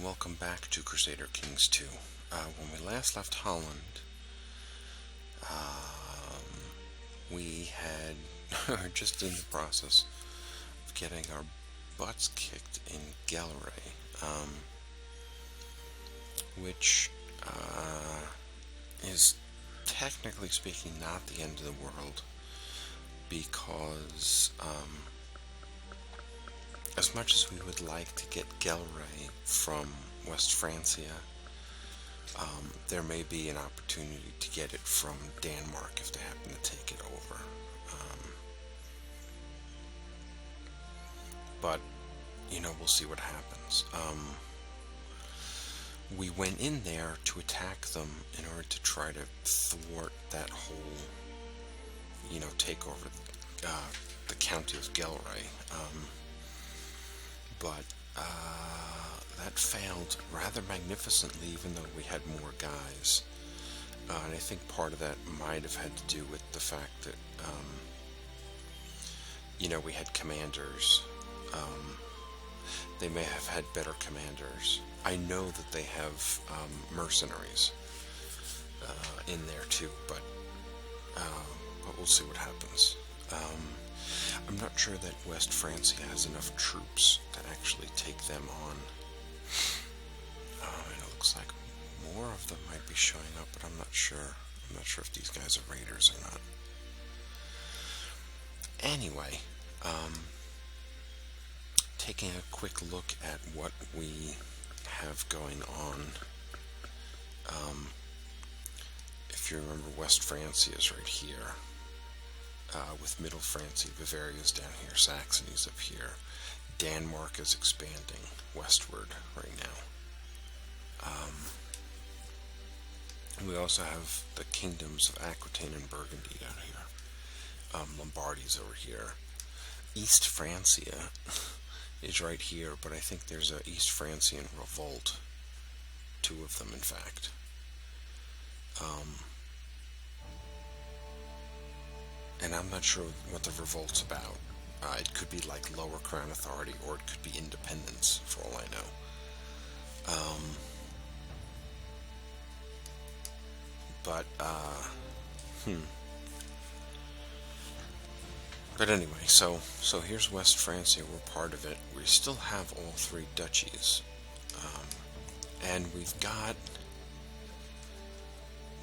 welcome back to Crusader Kings II. When we last left Holland, we were just in the process of getting our butts kicked in Gelre, which is technically speaking not the end of the world, because as much as we would like to get Gelre from West Francia, there may be an opportunity to get it from Denmark if they happen to take it over. But, we'll see what happens. We went in there to attack them in order to try to thwart that whole, take over the county of Gelre. But that failed rather magnificently, even though we had more guys. And I think part of that might have had to do with the fact that, we had commanders. They may have had better commanders. I know that they have mercenaries in there too, but we'll see what happens. I'm not sure that West Francia has enough troops to actually take them on. And it looks like more of them might be showing up, but I'm not sure. I'm not sure if these guys are raiders or not. Anyway, taking a quick look at what we have going on. If you remember, West Francia is right here. With Middle Francia, Bavaria's down here, Saxony's up here. Denmark is expanding westward right now. We also have the kingdoms of Aquitaine and Burgundy down here. Lombardy's over here. East Francia is right here, but I think there's a East Francian revolt. Two of them, in fact. And I'm not sure what the revolt's about. It could be like lower crown authority, or it could be independence, for all I know. But anyway, so here's West Francia. We're part of it. We still have all three duchies, and we've got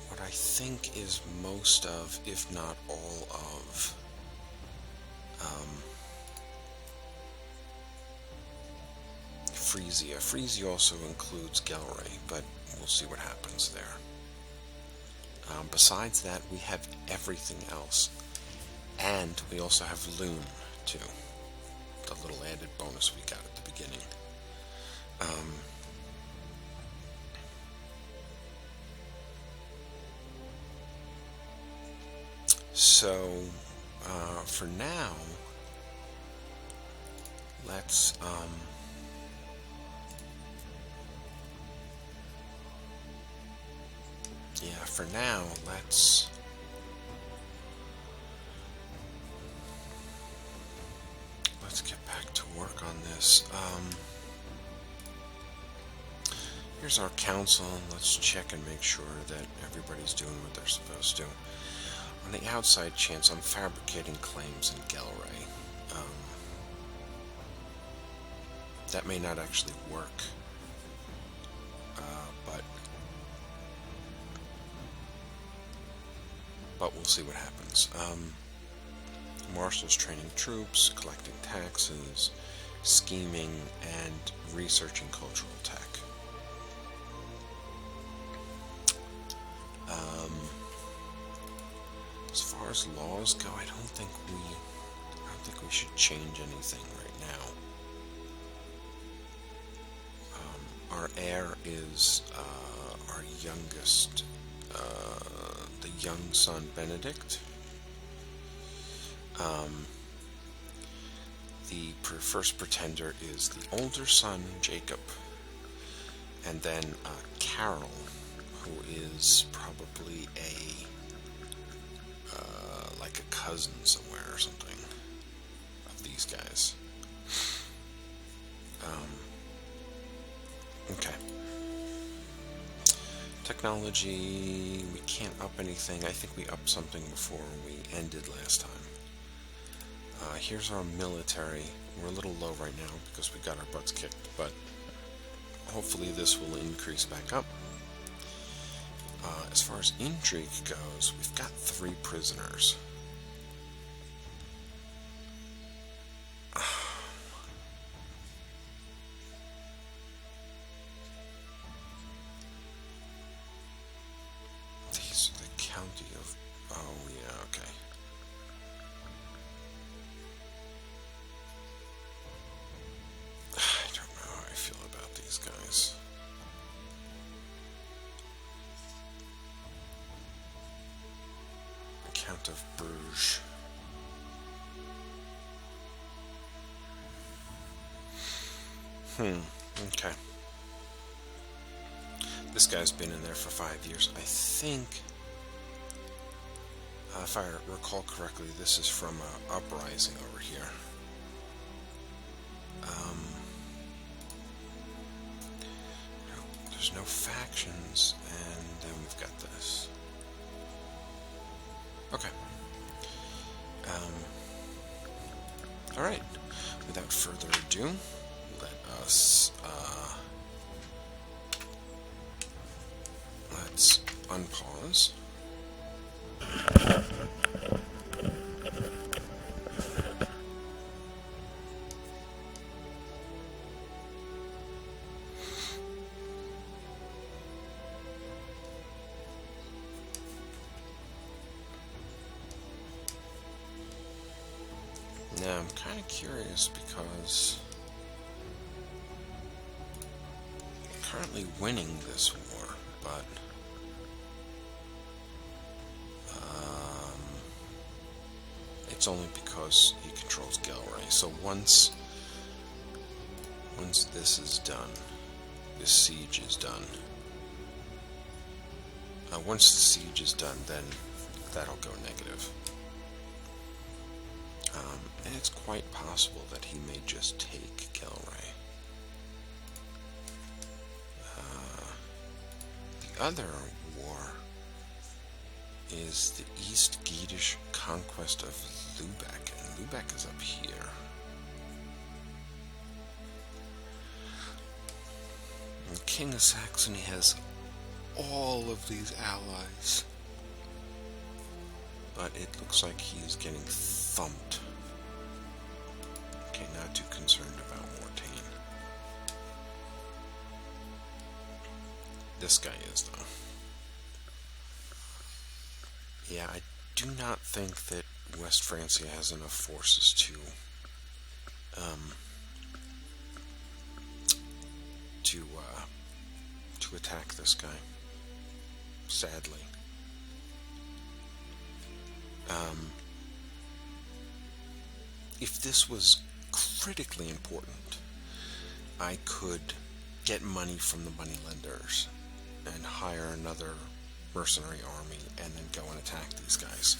what I think is most of, if not all of, Frisia. Frisia also includes Gelre, but we'll see what happens there. Besides that, we have everything else. And we also have Loon, too. The little added bonus we got at the beginning. So, for now, let's, let's get back to work on this. Here's our council. Let's check and make sure that everybody's doing what they're supposed to. On the outside chance, I'm fabricating claims in Gelre. That may not actually work, but we'll see what happens. Marshals training troops, collecting taxes, scheming, and researching cultural tech. As far as laws go, I don't think we should change anything right now. Our heir is our youngest, the young son Benedict. The first pretender is the older son Jacob, and then Carol, who is probably like a cousin somewhere or something of these guys. Okay. Technology, we can't up anything. I think we upped something before we ended last time. Here's our military. We're a little low right now because we got our butts kicked, but hopefully this will increase back up. As far as intrigue goes, we've got 3 prisoners. These are the county of... Oh, yeah, okay. I don't know how I feel about these guys. Count of Bruges. Okay. This guy's been in there for 5 years. I think, if I recall correctly, this is from an uprising over here. There's no factions, and then we've got this. Okay. Alright. Without further ado, let us, let's unpause. Now, I'm kind of curious because I'm currently winning this war, but it's only because he controls Gelre. So once this is done, this siege is done. Once the siege is done, then that'll go negative. And it's quite possible that he may just take Gelre. The other war is the East Gedish conquest of Lubeck, and Lubeck is up here. And the King of Saxony has all of these allies, but it looks like he's getting thumped. Okay, not too concerned about Mortain. This guy is, though. Yeah, I do not think that West Francia has enough forces to attack this guy. Sadly. If this was critically important, I could get money from the moneylenders and hire another mercenary army and then go and attack these guys.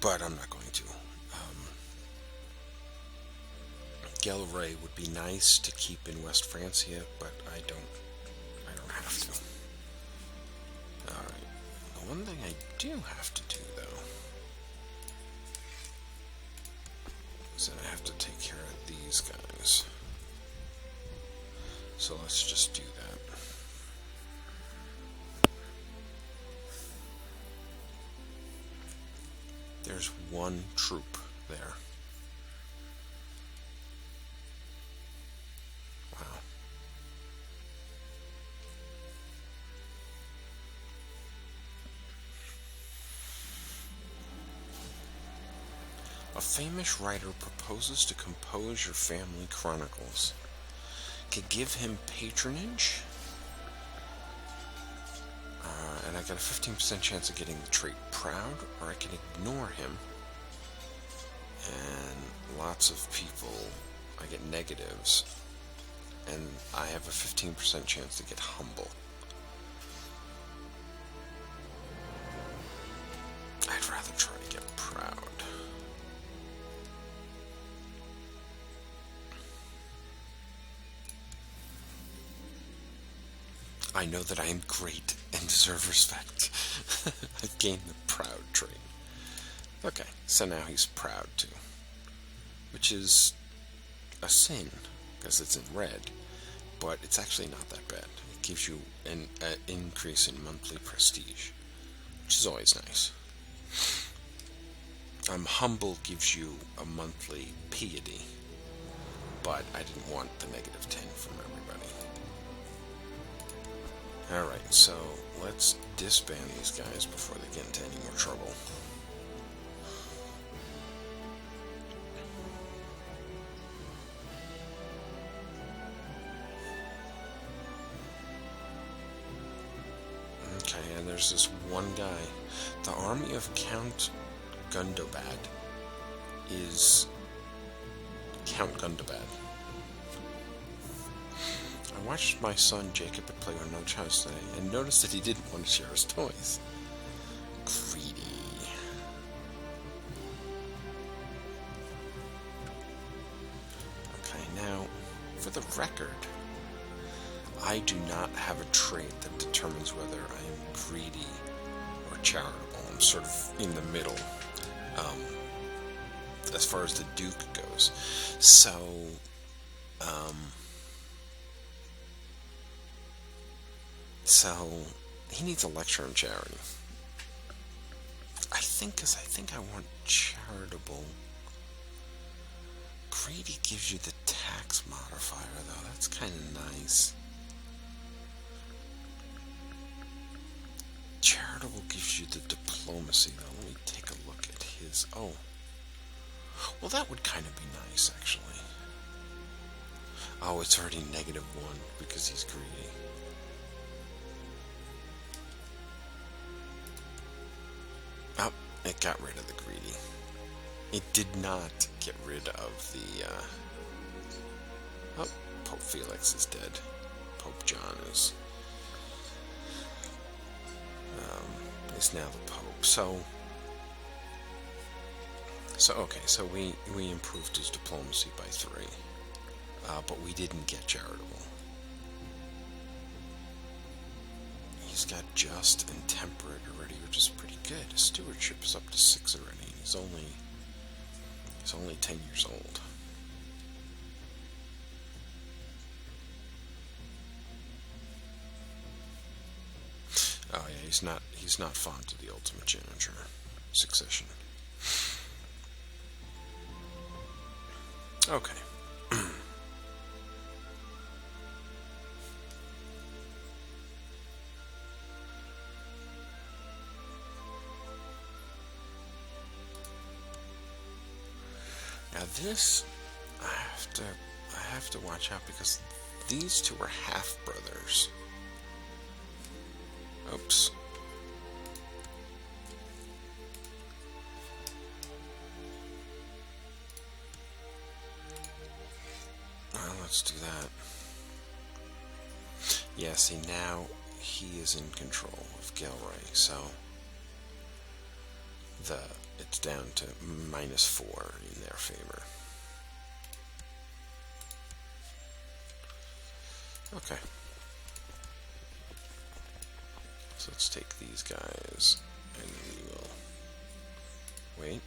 But I'm not going to. Gelre would be nice to keep in West Francia, but I don't have to. Alright. The one thing I do have to do, though, is that I have to take care of these guys. So let's just do that. There's one troop there. Wow. A famous writer proposes to compose your family chronicles. Could give him patronage. And I got a 15% chance of getting the trait proud, or I can ignore him. And lots of people, I get negatives. And I have a 15% chance to get humble. I'd rather try to get proud. I know that I am great and deserve respect. I've gained the proud trait. Okay, so now he's proud too. Which is a sin, because it's in red, but it's actually not that bad. It gives you an increase in monthly prestige, which is always nice. Humble gives you a monthly piety, but I didn't want the -10 from everybody. Alright, so let's disband these guys before they get into any more trouble. Okay, and there's this one guy. The army of Count Gundobad is Count Gundobad. I watched my son Jacob at Play with No Chance today and noticed that he didn't want to share his toys. Greedy. Okay, now, for the record, I do not have a trait that determines whether I am greedy or charitable. I'm sort of in the middle, as far as the Duke goes. So he needs a lecture on charity. I think I want charitable. Greedy gives you the tax modifier, though. That's kind of nice. Charitable gives you the diplomacy, though. Let me take a look at his... Oh. Well, that would kind of be nice, actually. Oh, it's already -1 because he's greedy. Oh, it got rid of the greedy. It did not get rid of the... Oh, Pope Felix is dead. Pope John is now the Pope. So okay, so we improved his diplomacy by 3, but we didn't get charitable. He's got just and temperate already, which is pretty good. His stewardship is up to 6 already, and he's only 10 years old. Oh yeah, he's not fond of the ultimate geniture succession. Okay. Now this, I have to watch out because these two are half brothers. Oops. Well, let's do that. Yeah, see, now he is in control of Gelre, so it's down to -4 in their favor. Okay. So let's take these guys, and we will... Wait.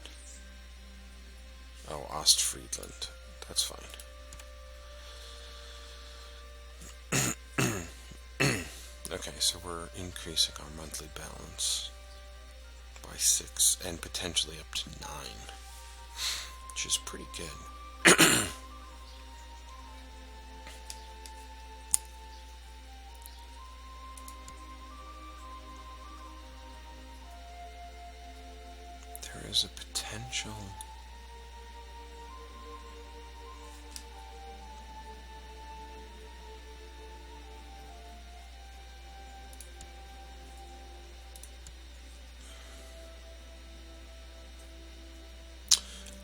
Oh, Ostfriedland. That's fine. Okay, so we're increasing our monthly balance by 6, and potentially up to 9, which is pretty good. There is a potential...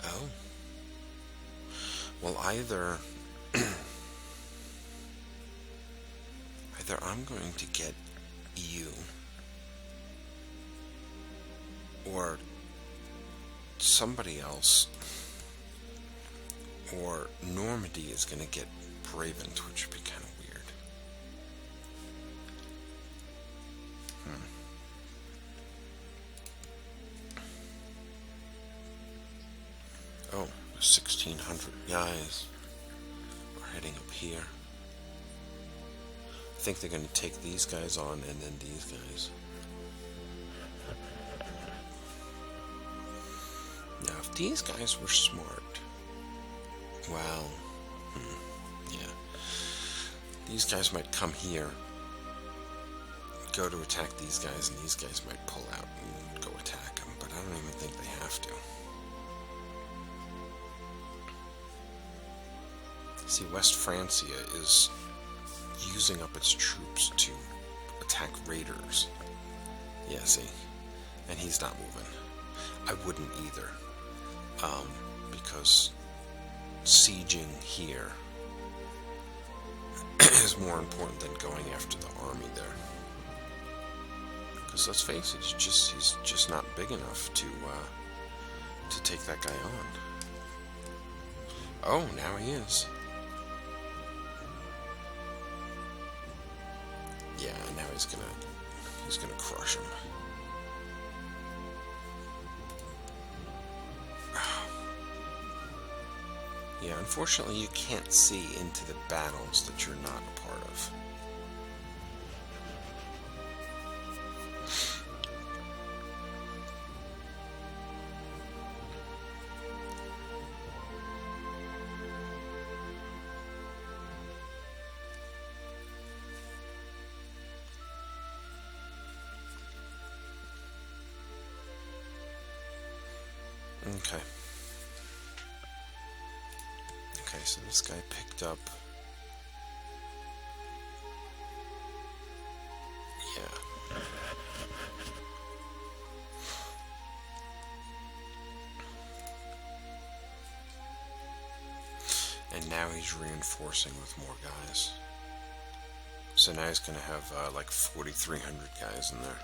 Oh. Well, either I'm going to get you, or somebody else, or Normandy is going to get Bravent, which would be kind of weird. Oh, 1,600 guys. We're heading up here. I think they're going to take these guys on and then these guys. Now, if these guys were smart, well, yeah. These guys might come here, go to attack these guys, and these guys might pull out and go attack them, but I don't even think they have to. See, West Francia is using up its troops to attack raiders. Yeah, see? And he's not moving. I wouldn't either. Because sieging here is more important than going after the army there. Because let's face it, he's just not big enough to take that guy on. Oh, now he is. Yeah, now he's gonna crush him. Yeah, unfortunately you can't see into the battles that you're not a part of. Okay. Okay, so this guy picked up... Yeah. And now he's reinforcing with more guys. So now he's going to have like 4,300 guys in there.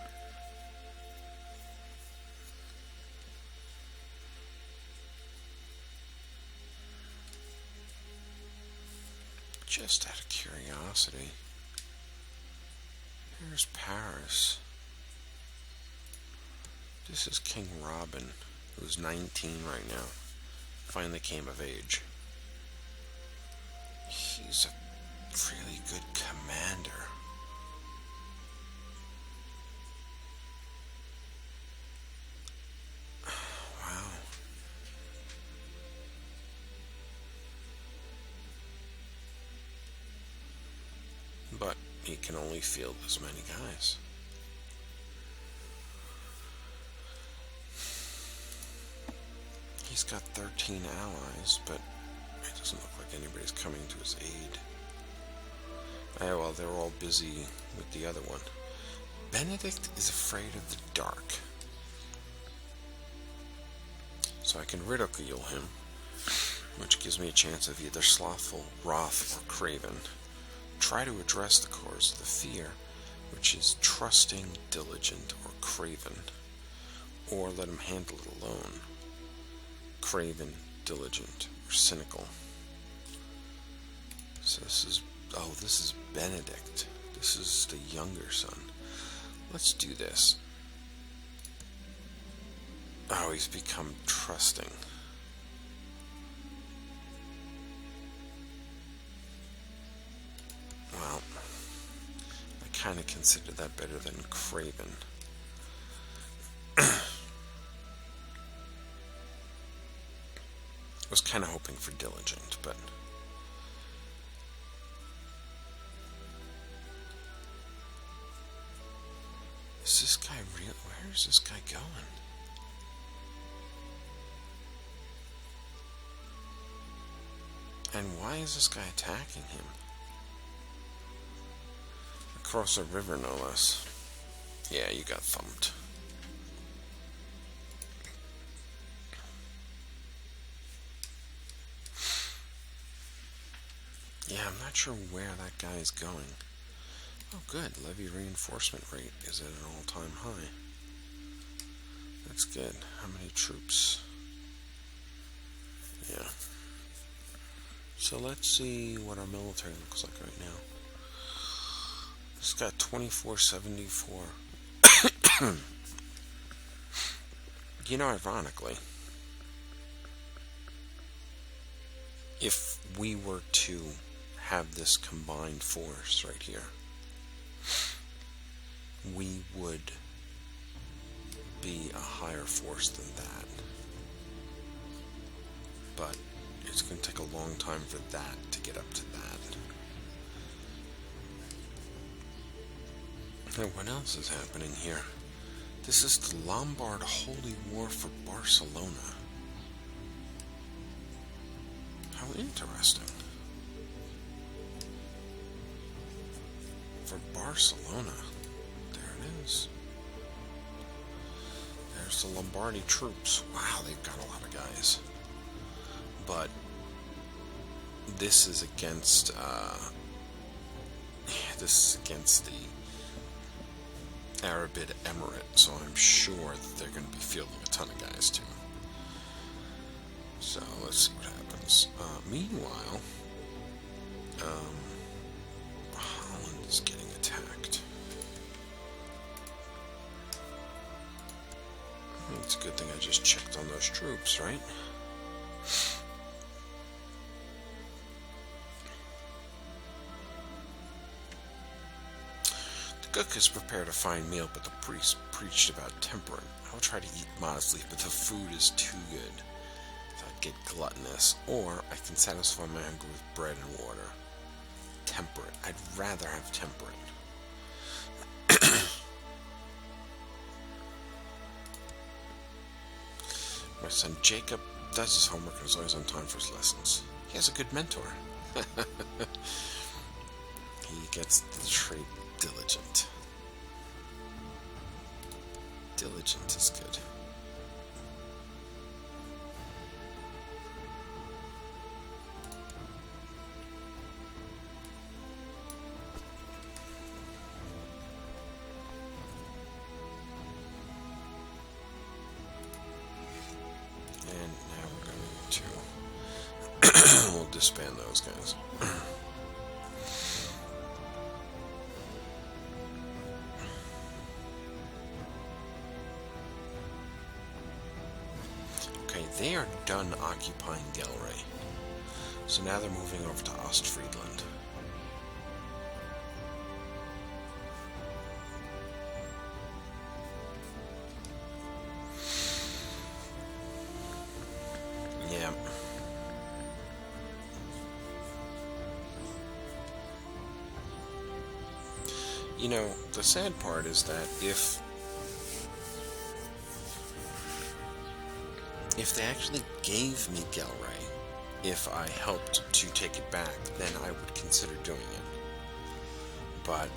Just out of curiosity, here's Paris. This is King Robin, who's 19 right now. Finally came of age. He's a really good commander. Wow. But he can only field as many guys. He's got 13 allies, but it doesn't look like anybody's coming to his aid. Oh, well, they're all busy with the other one. Benedict is afraid of the dark. So I can ridicule him, which gives me a chance of either slothful, wrath, or craven. Try to address the cause of the fear, which is trusting, diligent, or craven. Or let him handle it alone. Craven, diligent, or cynical. So this is Benedict. This is the younger son. Let's do this. Oh, he's become trusting. Well, I kind of consider that better than craven. I was kind of hoping for diligent, but... Is this guy real? Where is this guy going? And why is this guy attacking him? Across a river, no less. Yeah, you got thumped. Yeah, I'm not sure where that guy is going. Oh, good. Levy reinforcement rate is at an all-time high. That's good. How many troops? Yeah. So let's see what our military looks like right now. It's got 2474. You know, ironically, if we were to have this combined force right here, we would be a higher force than that. But it's going to take a long time for that to get up to that. Now, what else is happening here? This is the Lombard Holy War for Barcelona. How interesting. For Barcelona. There it is. There's the Lombardy troops. Wow, they've got a lot of guys. But this is against the Arabid Emirate, so I'm sure that they're going to be fielding a ton of guys too. So let's see what happens. Meanwhile, Holland is getting attacked. It's a good thing I just checked on those troops, right? The cook has prepared a fine meal, but the priest preached about temperance. I will try to eat modestly, but the food is too good. If I get gluttonous, or I can satisfy my hunger with bread and water. Temperate. I'd rather have temperate. My son Jacob does his homework and is always on time for his lessons. He has a good mentor. He gets the trait diligent. Diligent is good. And now we're going to we'll disband those guys. Okay, they are done occupying Gelre. So now they're moving over to Ostfriedland. Yeah. You know, the sad part is that if they actually gave me Gelre, if I helped to take it back, then I would consider doing it. But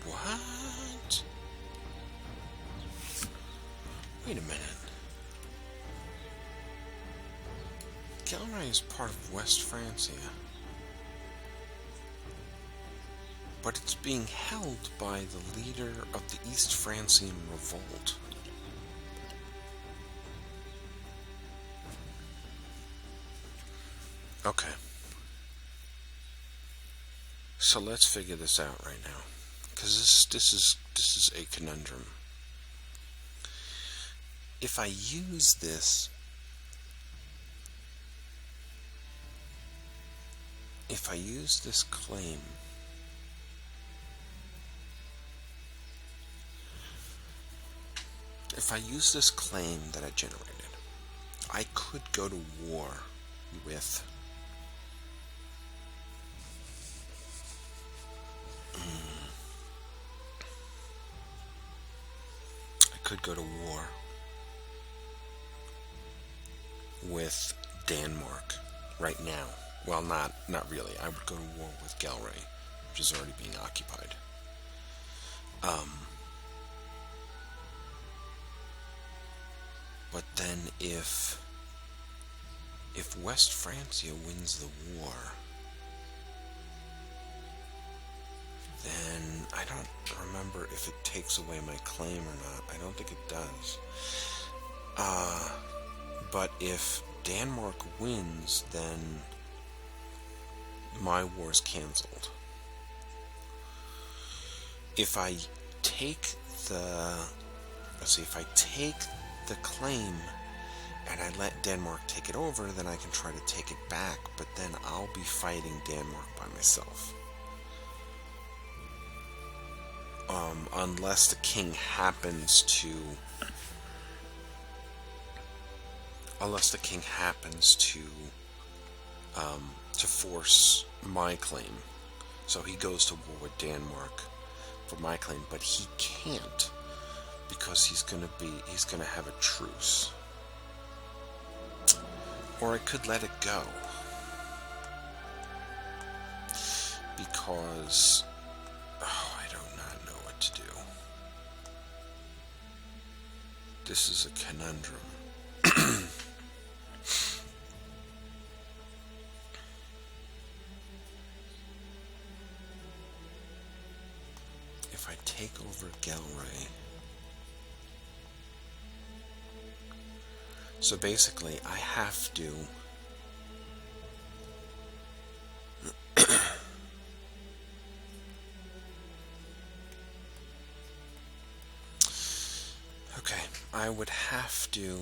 what? Wait a minute. Gelre is part of West Francia. But it's being held by the leader of the East Francian revolt. Okay. So let's figure this out right now, because this is a conundrum. If I use this, claim, if I use this claim that I generated, I could go to war with Denmark right now. Well, not really. I would go to war with Gelre, which is already being occupied. But then if West Francia wins the war, then I don't remember if it takes away my claim or not. I don't think it does. But if Denmark wins, then my war is cancelled. if I take the, let's see, if I take the claim and I let Denmark take it over, then I can try to take it back, but then I'll be fighting Denmark by myself. Unless the king happens to force my claim. So he goes to war with Denmark for my claim, but he can't because he's gonna have a truce. Or I could let it go because I do not know what to do. This is a conundrum. If I take over Gelre, so basically I have to okay, I would have to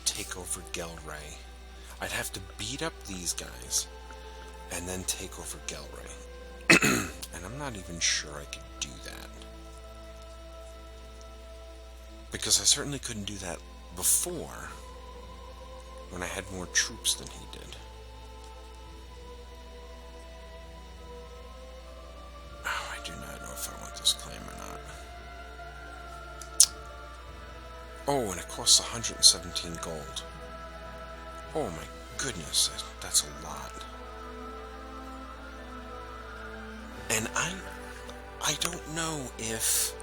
take over Gelre. I'd have to beat up these guys and then take over Gelre. And I'm not even sure I could do that. Because I certainly couldn't do that before, when I had more troops than he did. Oh, I do not know if I want this claim or not. Oh, and it costs 117 gold. Oh my goodness, that's a lot. And I don't know if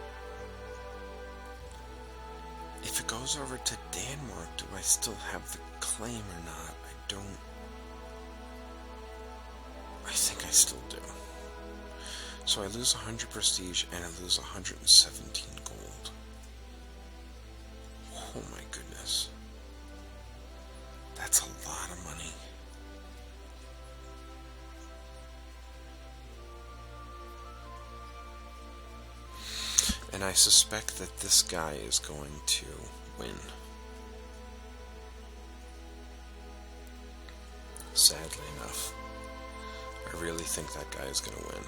it goes over to Denmark, do I still have the claim or not? I think I still do. So I lose 100 prestige and I lose 117 gold. Oh my goodness. That's a lot of money. And I suspect that this guy is going to win. Sadly enough. I really think that guy is going to win.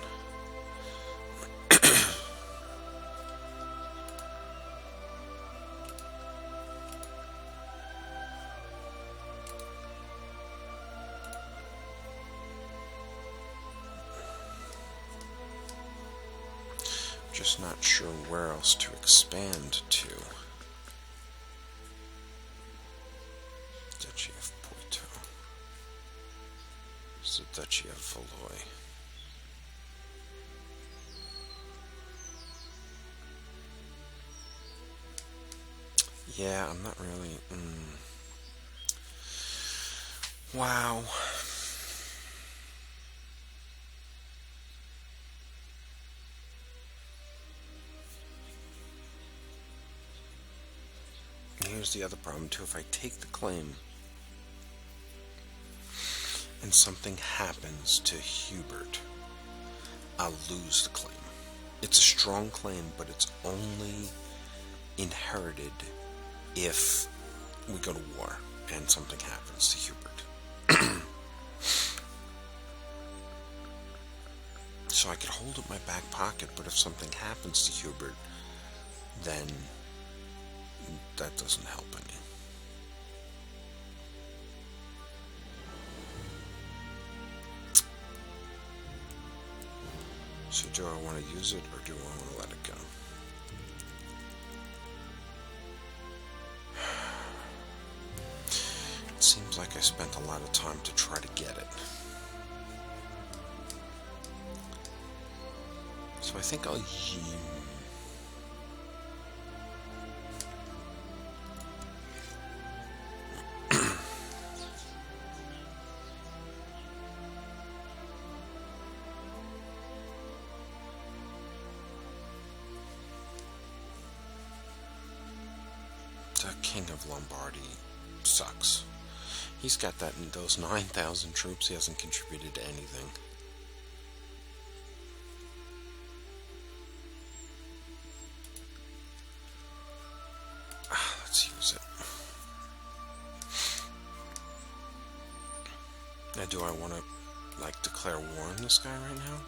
Just not sure where else to expand to. Duchy of Poitou. It's the Duchy of Valois. Yeah, I'm not really... Wow. Here's the other problem too. If I take the claim and something happens to Hubert, I'll lose the claim. It's a strong claim, but it's only inherited if we go to war and something happens to Hubert. So I could hold it in my back pocket, but if something happens to Hubert, then that doesn't help any. So do I want to use it or do I want to let it go? It seems like I spent a lot of time to try to get it. So I think I'll the King of Lombardy sucks. He's got that in those 9,000 troops. He hasn't contributed to anything. Let's use it. Now, do I want to, like, declare war on this guy right now?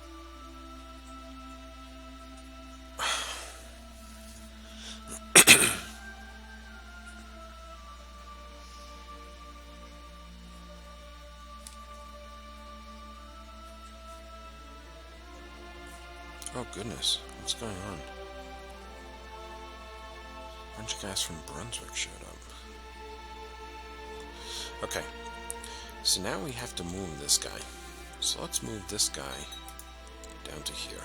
Oh goodness, what's going on? A bunch of guys from Brunswick showed up. Okay, so now we have to move this guy. So let's move this guy down to here.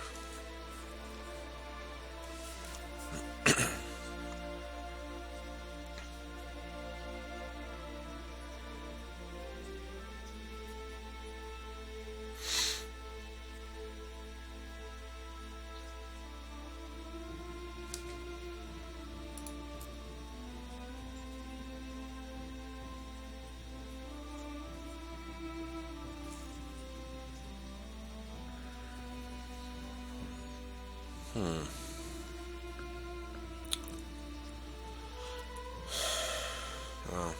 Well,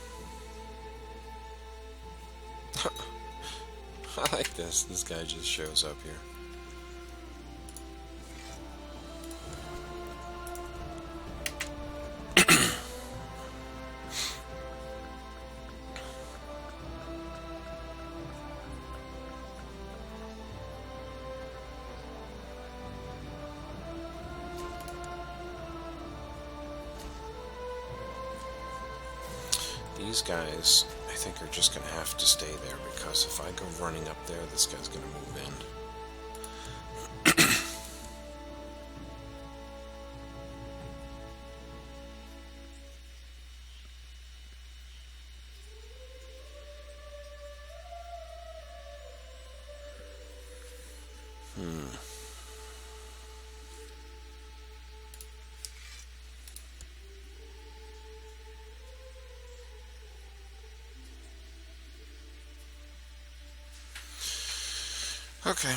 I like this. This guy just shows up here. These guys, I think, are just going to have to stay there, because if I go running up there, this guy's going to move in. Okay.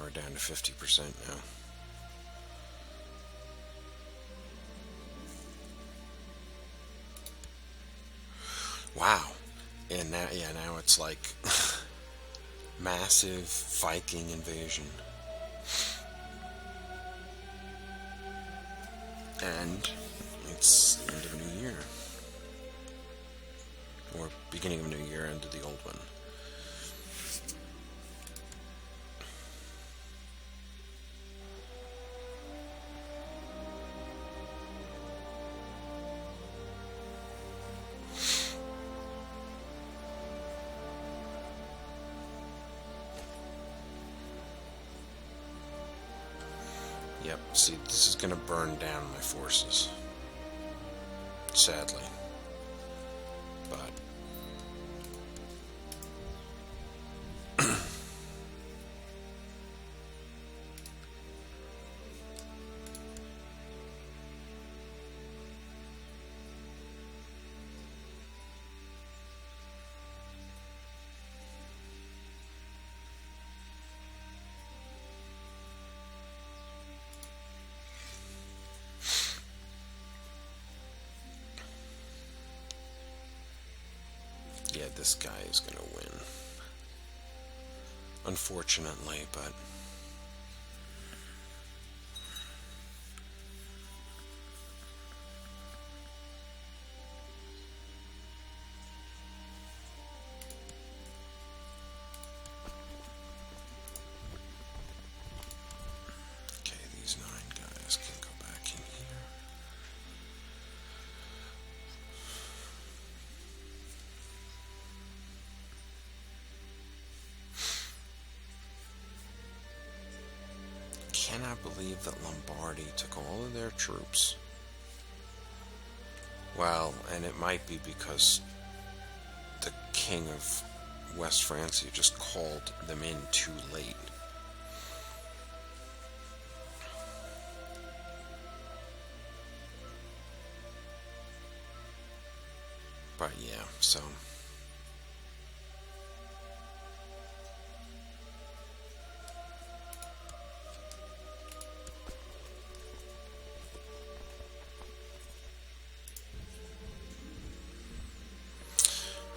We're down to 50% now. Wow. And now, yeah, now it's like massive Viking invasion. And it's the end of a new year. Or beginning of a new year, end of the old one. Yep, see, this is going to burn down my forces. Sadly. But yeah, this guy is going to win. Unfortunately, but okay, these 9 guys can go back in here. cannot believe that Lombardy took all of their troops. Well, and it might be because the king of West Francia just called them in too late. But yeah, so...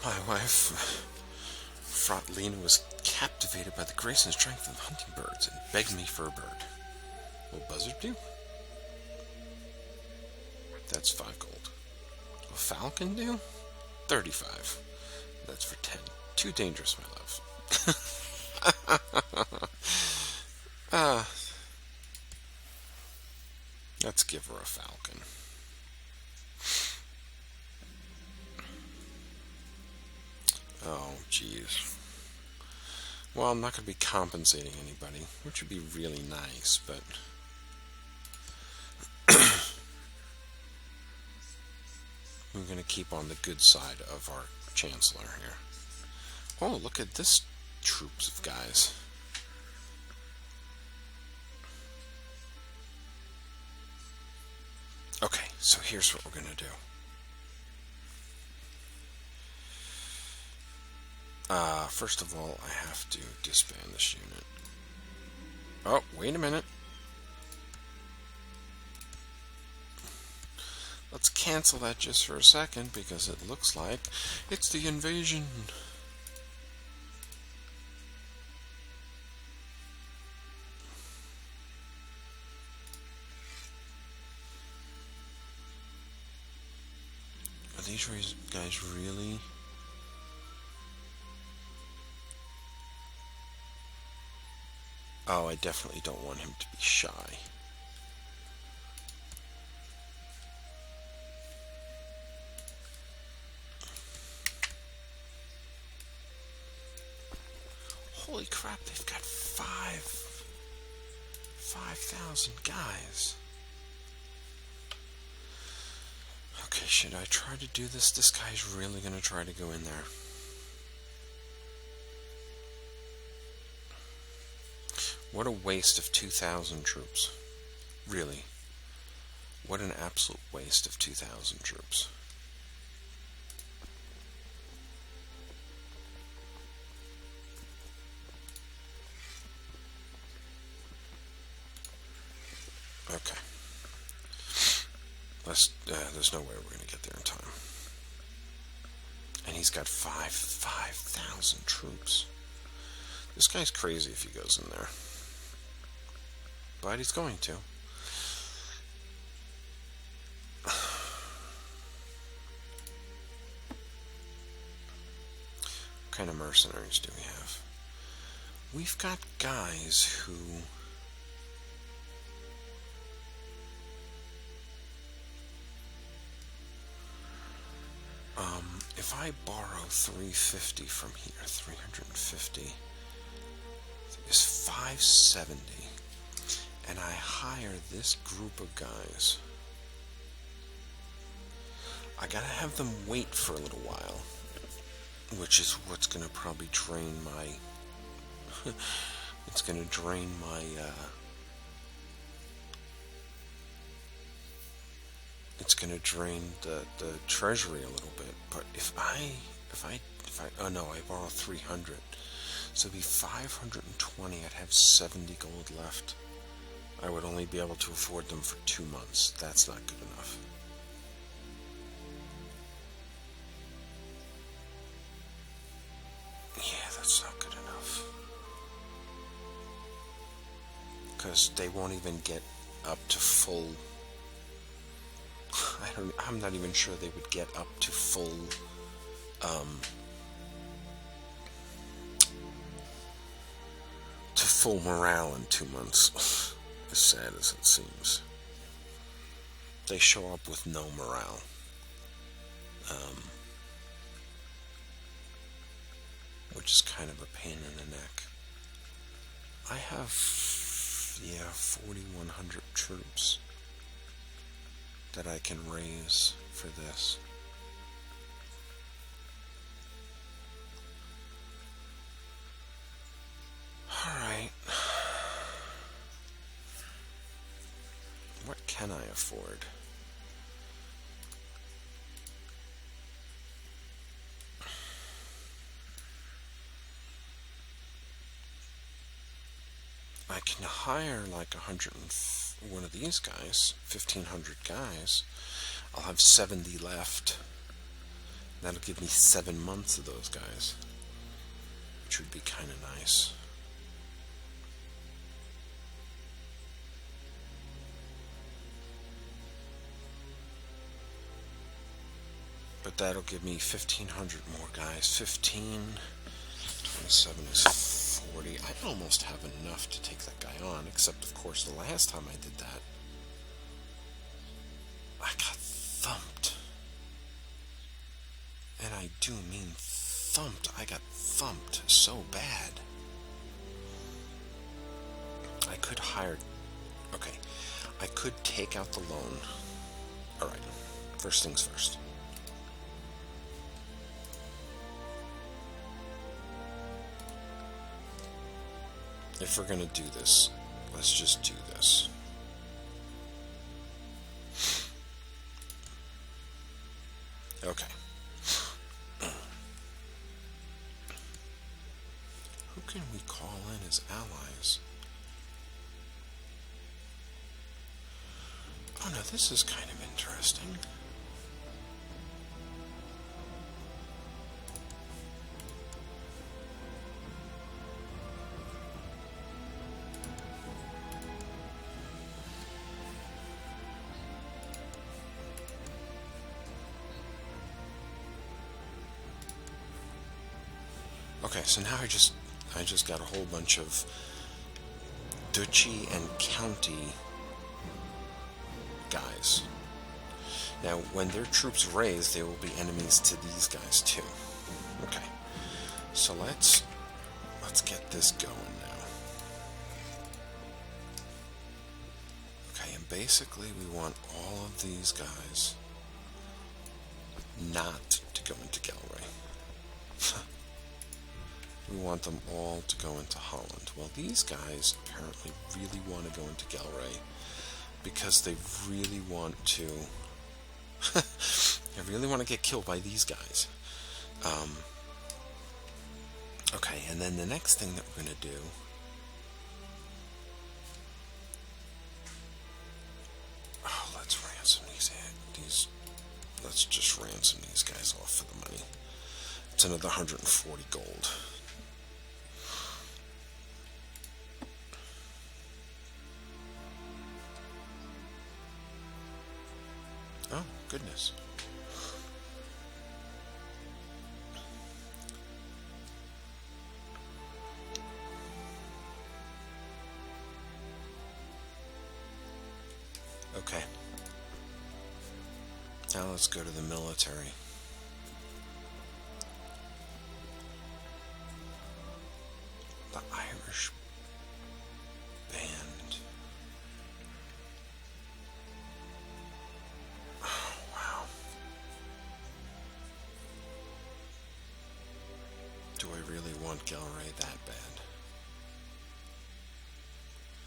My wife, Fratlina, was captivated by the grace and strength of hunting birds and begged me for a bird. Will buzzard do? That's 5 gold. Will falcon do? 35. That's for 10. Too dangerous, my love. Let's give her a falcon. Oh, jeez. Well, I'm not going to be compensating anybody, which would be really nice, but... we're going to keep on the good side of our Chancellor here. Oh, look at this troops of guys. Okay, so here's what we're going to do. First of all, I have to disband this unit. Oh, wait a minute. Let's cancel that just for a second, because it looks like it's the invasion. Are these guys really... Oh, I definitely don't want him to be shy. Holy crap, they've got 5,000 guys. Okay, should I try to do this? This guy's really gonna try to go in there. What a waste of 2,000 troops. Really. What an absolute waste of 2,000 troops. Okay. There's no way we're going to get there in time. And he's got 5,000 troops. This guy's crazy if he goes in there. But he's going to. What kind of mercenaries do we have? We've got guys who... if I borrow 350 from here, 350 is 570, and I hire this group of guys, I gotta have them wait for a little while, which is what's gonna probably drain my it's gonna drain my it's gonna drain the treasury a little bit. But if I oh no, I borrow 300, so it'd be 520. I'd have 70 gold left. I would only be able to afford them for 2 months. That's not good enough. Yeah, that's not good enough. Because they won't even get up to full... I'm not even sure they would get up to full... to full morale in 2 months. As sad as it seems. They show up with no morale. Which is kind of a pain in the neck. I have yeah, 4,100 troops that I can raise for this. Alright. What can I afford? I can hire like one of these guys, 1,500 guys. I'll have 70 left. That'll give me 7 months of those guys, which would be kind of nice. But that'll give me 1,500 more guys. 15, 27 is 40. I almost have enough to take that guy on, except of course the last time I did that, I got thumped. And I do mean thumped. I got thumped so bad. I could hire... Okay, I could take out the loan. Alright, first things first. If we're gonna do this, let's just do this. Okay. Who can we call in as allies? Oh no, this is kind of interesting. Okay, so now I just got a whole bunch of duchy and county guys. Now, when their troops raise, they will be enemies to these guys too. Okay, so let's get this going now. Okay, and basically we want all of these guys not to go into Gelre. We want them all to go into Holland. Well, these guys apparently really want to go into Gelre because they really want to... they really want to get killed by these guys. Okay, and then the next thing that we're going to do... Oh, let's ransom these... Let's just ransom these guys off for the money. It's another 140 gold. Oh, goodness. Okay. Now let's go to the military. The Irish band. Oh, wow. Do I really want Gelre that bad?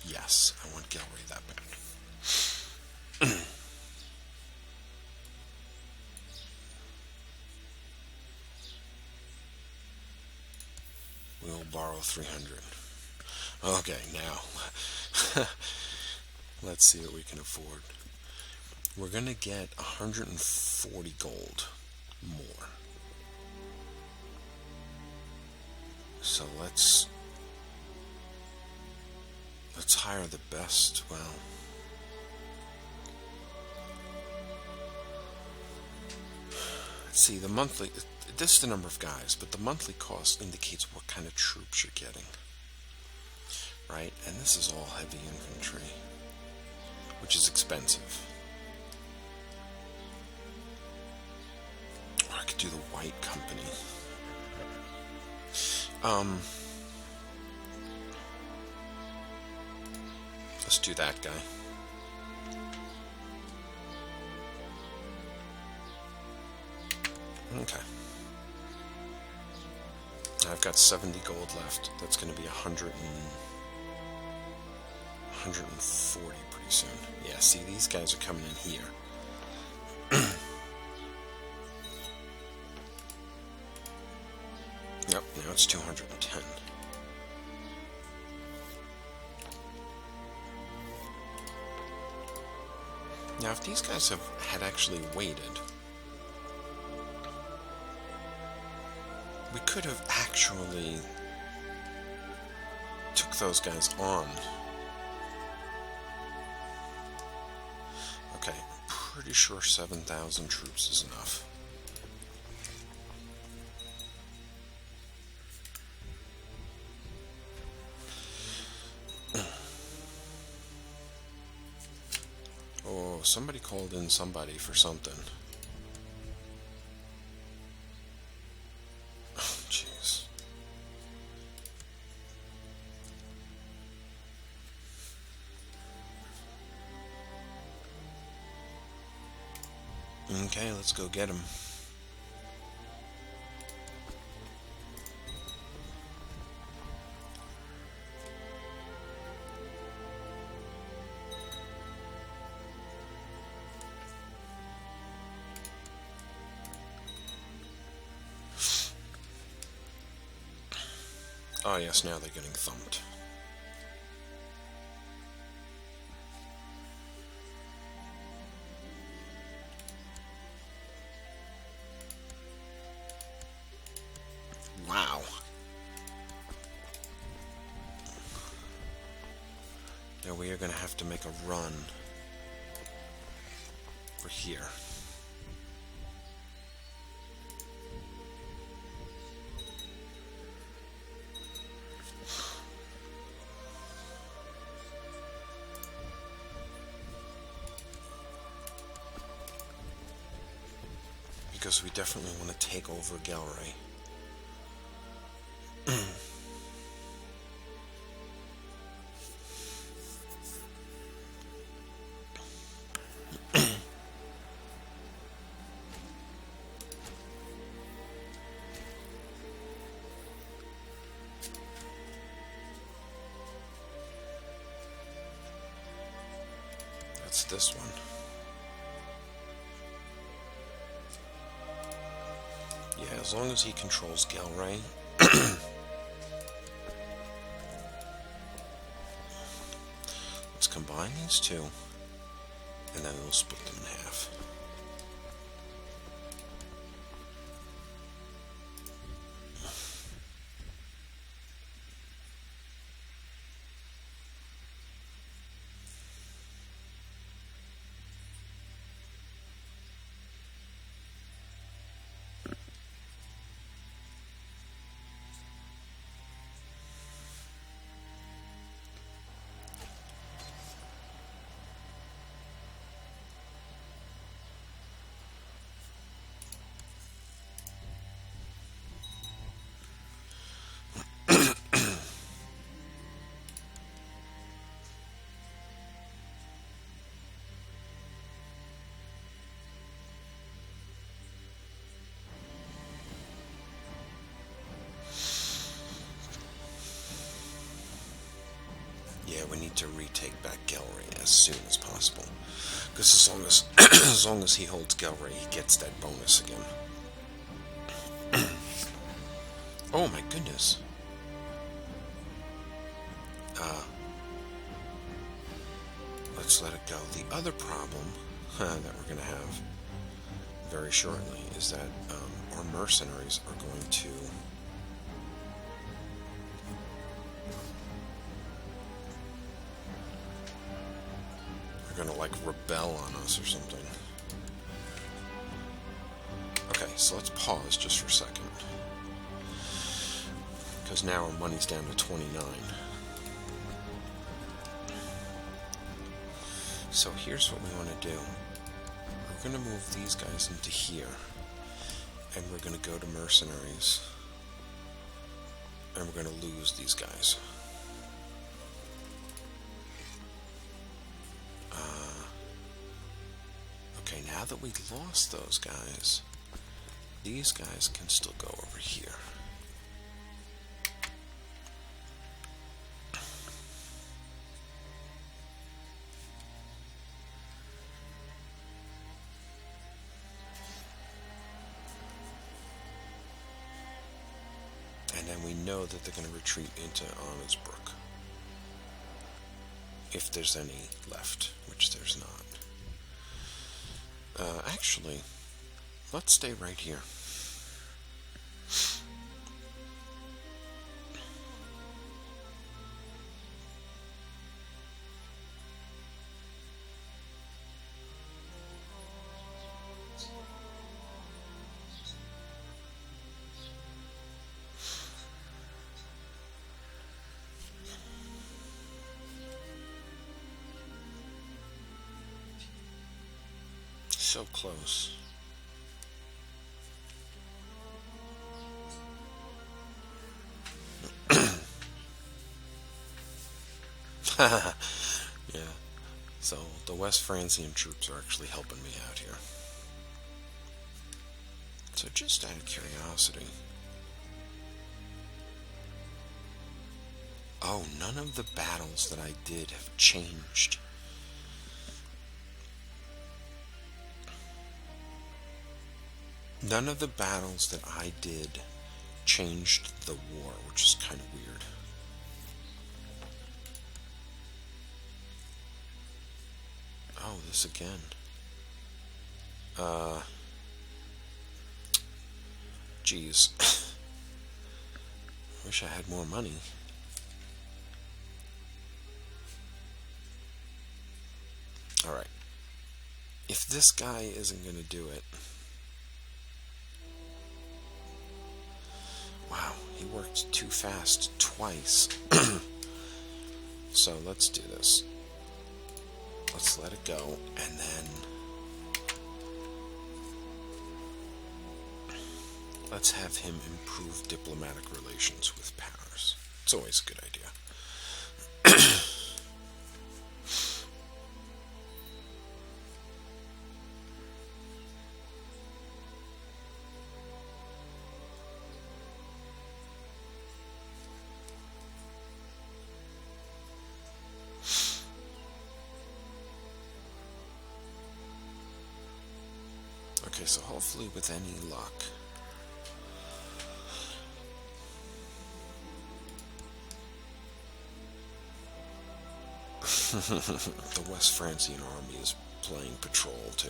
Yes, I want Gelre that bad. We'll borrow 300. Okay, now let's see what we can afford. We're gonna get 140 gold more. So let's hire the best. Well, see, the monthly, this is the number of guys, but the monthly cost indicates what kind of troops you're getting, right? And this is all heavy infantry, which is expensive. Or I could do the White Company. Let's do that guy. Okay. I've got 70 gold left. That's going to be 140 pretty soon. Yeah, see, these guys are coming in here. Yep, now it's 210. Now, if these guys had actually waited, we could have actually took those guys on. Okay, pretty sure 7,000 troops is enough. Oh, somebody called in somebody for something. Oh, jeez. Okay, let's go get him. Oh yes, now they're getting thumped. Wow. Now we are going to have to make a run for here. Because we definitely want to take over Gelre. That's this one. Yeah, as long as he controls Gelre. Let's combine these two, and then we'll split them in half. Yeah, we need to retake back Gelre as soon as possible. Because as long as as long as he holds Gelre, he gets that bonus again. Oh my goodness. Let's let it go. The other problem that we're going to have very shortly is that our mercenaries are going to like rebel on us or something. Okay, so let's pause just for a second, because now our money's down to 29. So here's what we want to do. We're going to move these guys into here, and we're going to go to mercenaries, and we're going to lose these guys. that we lost those guys, these guys can still go over here. And then we know that they're going to retreat into Onnesbrook. If there's any left, which there's not. Actually, let's stay right here. So close. Yeah. So the West Francian troops are actually helping me out here. So just out of curiosity. Oh, none of the battles that I did have changed. None of the battles that I did changed the war, which is kind of weird. Oh, this again. Geez. Wish I had more money. Alright. If this guy isn't going to do it... Wow, he worked too fast twice. So let's do this. Let's let it go, and then let's have him improve diplomatic relations with Paris. It's always a good idea. Okay, so hopefully with any luck, the West Francian army is playing patrol too.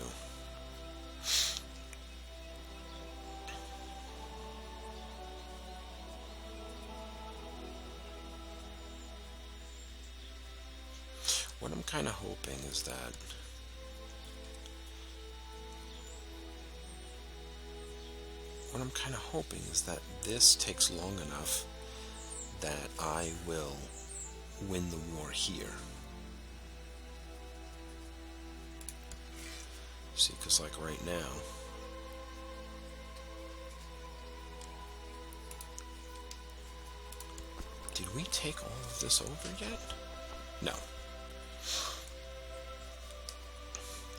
What I'm kind of hoping is that this takes long enough that I will win the war here. See, because like right now, did we take all of this over yet? No.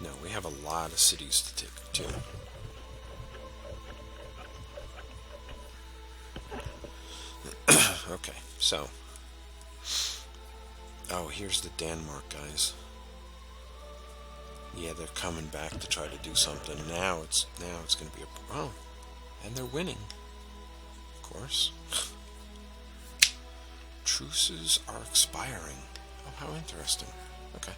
No, we have a lot of cities to take too. Okay, so oh, here's the Denmark guys. Yeah, they're coming back to try to do something. Now it's going to be oh, and they're winning. Of course. Truces are expiring. Oh, how interesting. Okay.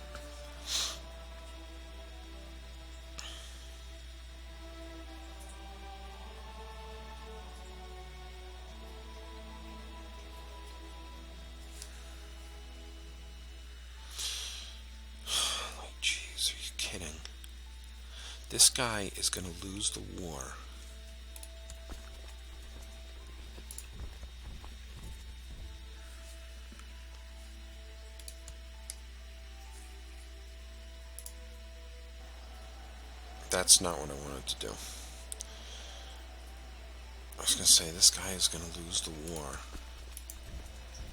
This guy is going to lose the war. That's not what I wanted to do. I was going to say this guy is going to lose the war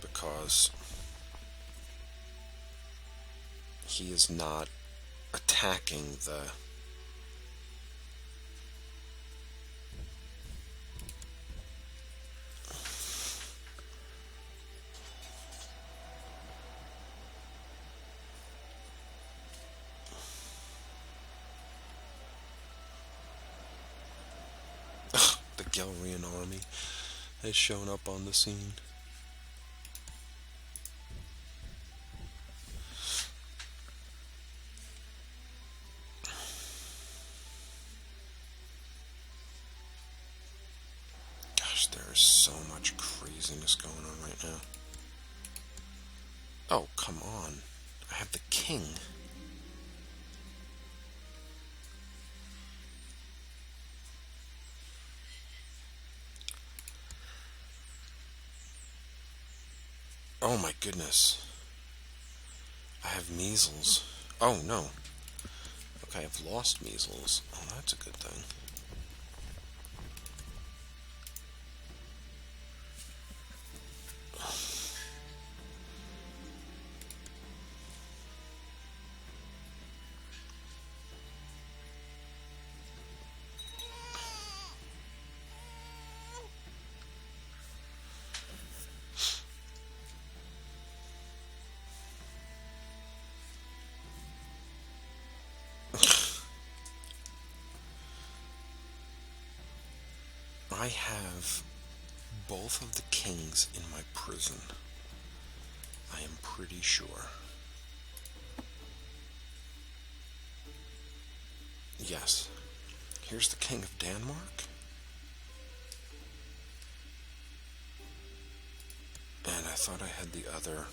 because he is not attacking the Gelrean army has shown up on the scene. Gosh, there is so much craziness going on right now. Oh, come on. I have the king. Oh my goodness. I have measles. Oh no. Okay, I've lost measles. Oh, that's a good thing. I have both of the kings in my prison. I am pretty sure. Yes. Here's the king of Denmark. And I thought I had the other.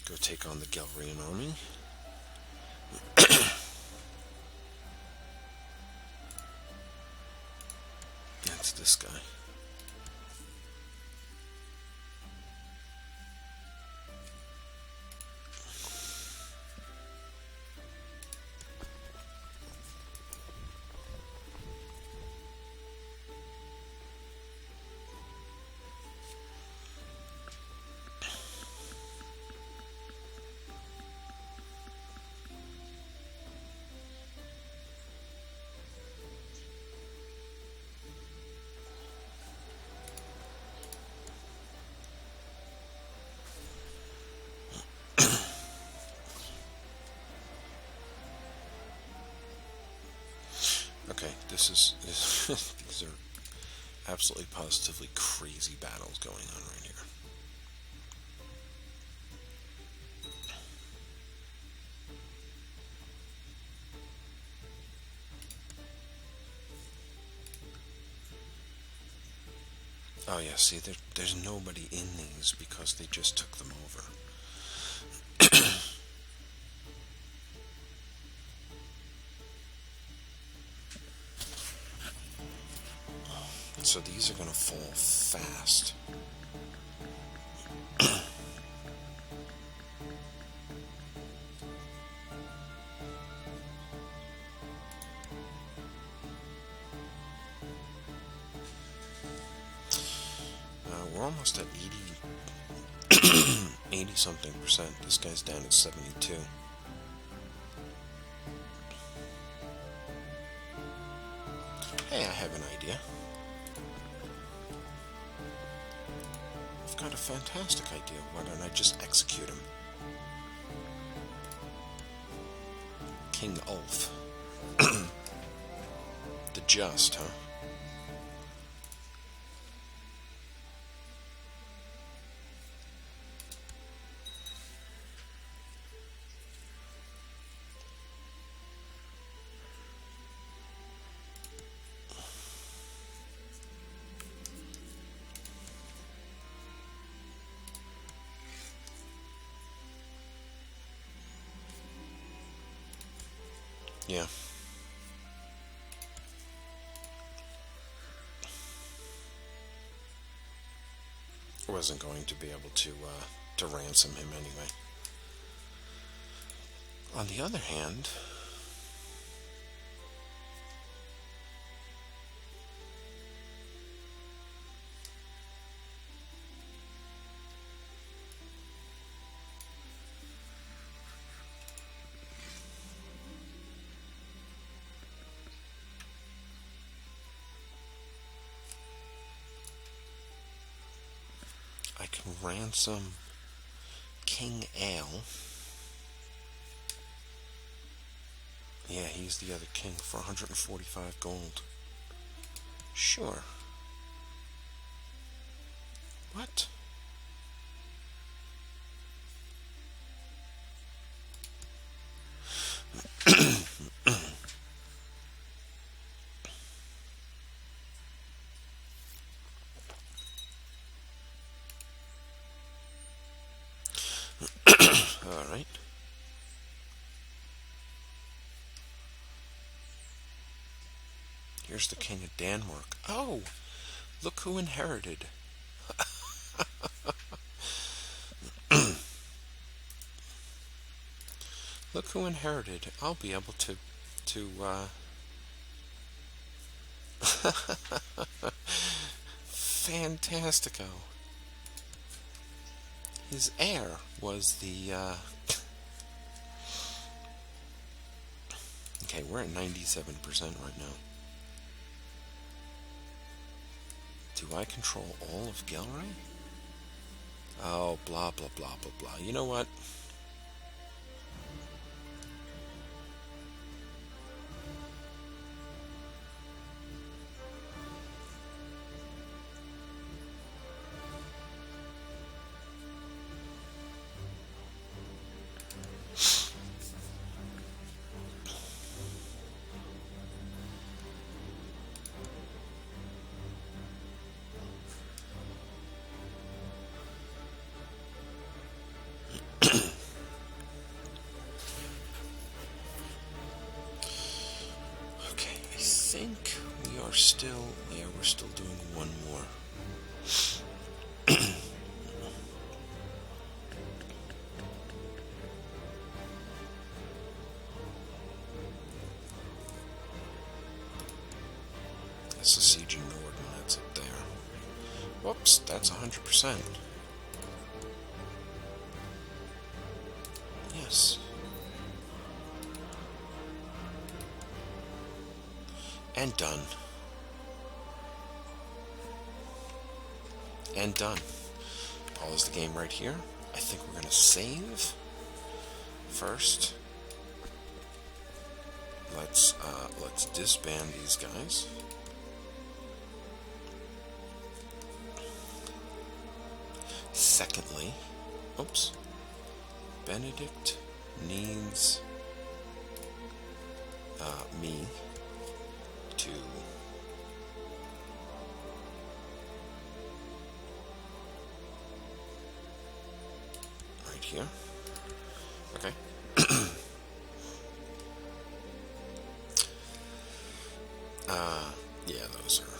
Go take on the Gelrean army. That's this guy. Okay, these are absolutely positively crazy battles going on right here. Oh yeah, see, there's nobody in these because they just took them over. So these are going to fall fast. We're almost at 80 something percent. This guy's down at 72. Hey, I have an idea. I've got a fantastic idea. Why don't I just execute him? King Ulf. The Just, huh? Yeah. I wasn't going to be able to ransom him anyway. On the other hand, I can ransom King Ale. Yeah, he's the other king for 145 gold. Sure. What? Alright. Here's the king of Denmark. Oh! Look who inherited. Look who inherited. I'll be able to Fantastico. His heir was the, Okay, we're at 97% right now. Do I control all of Gelre? Oh, blah, blah, blah, blah, blah. You know what? I think we are still, yeah, we're still doing one more. That's the siege in Norden, that's up there. Whoops, that's 100%. Yes. And done. And done. Pause the game right here. I think we're going to save. First, let's disband these guys. Secondly, oops, Benedict needs me to right here. Okay. Yeah, those are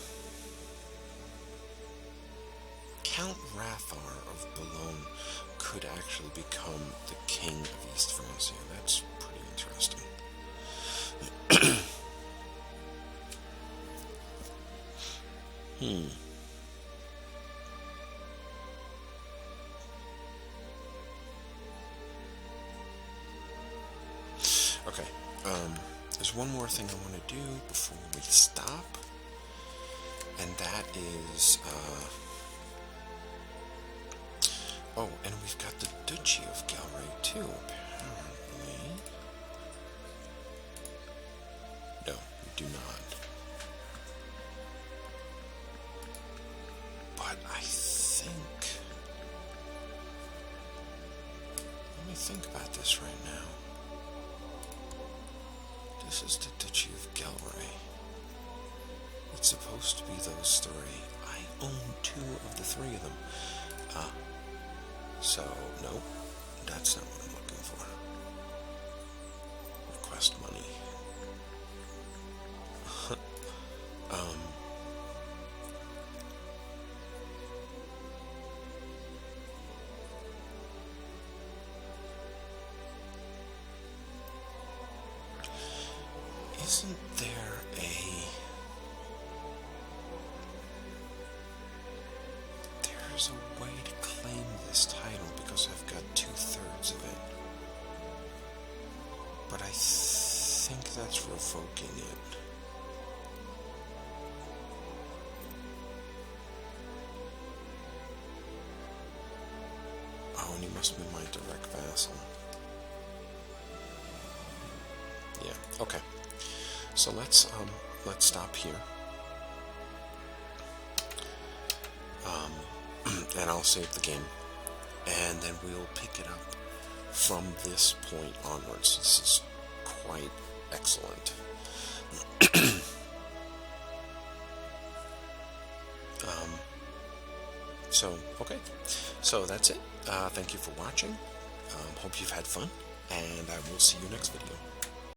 Count Rathar of Boulogne could actually become the king of East France. Yeah, that's pretty interesting. Okay, there's one more thing I want to do before we stop, and that is, oh, and we've got the Duchy of Gelre too, apparently. No, we do not. But I think, let me think about this right now. This is the Duchy of Gelre. It's supposed to be those three. I own 2 of the 3 of them. So, nope, that's not what I'm looking for. Request money. Isn't there there's a way to claim this title because I've got 2/3 of it. But I think that's revoking it. Oh, and he must be my direct vassal. Yeah, okay. So let's stop here. And I'll save the game. And then we'll pick it up from this point onwards. This is quite excellent. Okay. So that's it. Thank you for watching. Hope you've had fun. And I will see you next video.